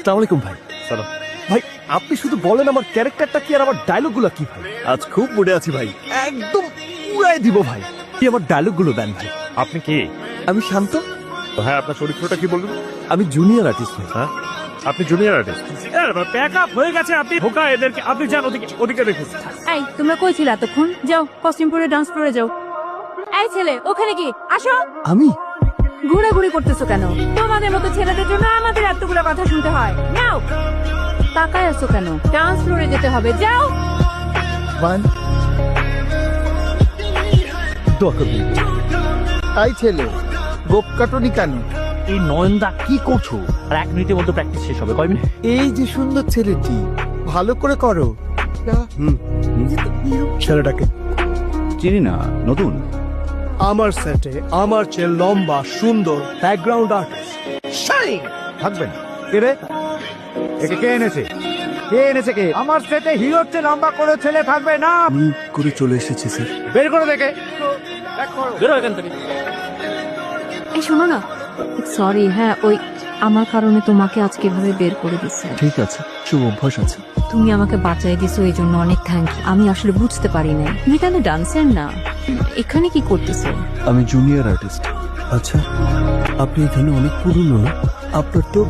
আসসালামু আলাইকুম ভাই। সালাম। ভাই আপনি শুধু বলেন আমার ক্যারেক্টারটা কি আর আমার ডায়লগগুলো কি ভাই। আজ খুব মুডে আছি ভাই, একদম উড়াই দিব ভাই। কি আমার ডায়লগগুলো দেন ভাই। আপনি কি? আমি শান্ত। হ্যাঁ, আপনার চরিত্রটা কি বলবেন? আমি জুনিয়র আর্টিস্ট ভাই। হ্যাঁ, আপনি জুনিয়র আর্টিস্ট। প্যাক আপ হয়ে গেছে, আপনি ঢোকা এদেরকে, আপনি যান ওদিকে দেখুন। এই তোমরা কই ছিলে এতক্ষণ? যাও কস্টিউম পরে ডান্স করে যাও। এই ছেলে ওখানে কি আসো। আমি ঘোরাঘুরি করতেছো কেন? তোমাদের মতো ছেলেদের জন্য আমাদের এতগুলো কথা শুনতে হয়। যাও তাকায় আছো কেন? ডান্স ফ্লোরে যেতে হবে, যাও। দোয়া করবেন। তাই ছেলে গোপ কাটনি কেন? এই নয়নদা কি করছো? আর 1 মিনিটের মধ্যে প্র্যাকটিস শেষ হবে। কয় মিনিট? এই যে সুন্দর ছেলেটি, ভালো করে করো। ছেলেটাকে চিনি না, নতুন। আমার সেটে আমার চেয়ে লম্বা সুন্দর ব্যাকগ্রাউন্ড আর্টিস্ট শাইন থাকবেন। কে রে? একে কে এনেছে? কে এনেছে কে? আমার সেটে হিরোর চেয়ে লম্বা করে ছেলে থাকবে না। আমি করে চলে এসেছি স্যার। বের করে দেখে। বেরো এখান থেকে। এই শোনো না, সরি হ্যাঁ, ওই আমার কারণে তোমাকে আজকে এভাবে বের করে দিচ্ছে। ঠিক আছে, শুভ অভ্যাস আছে। তুমি আমাকে বাঁচাই দিছো, এই জন্য অনেক থ্যাংক ইউ। আমি আসলে বুঝতে পারি না তুমি তাহলে ডান্সার না, এখানে কি করতেছো? আমি জুনিয়র আর্টিস্ট। আচ্ছা, আপনি এখানে অনেক পুরনো না? আপনার তো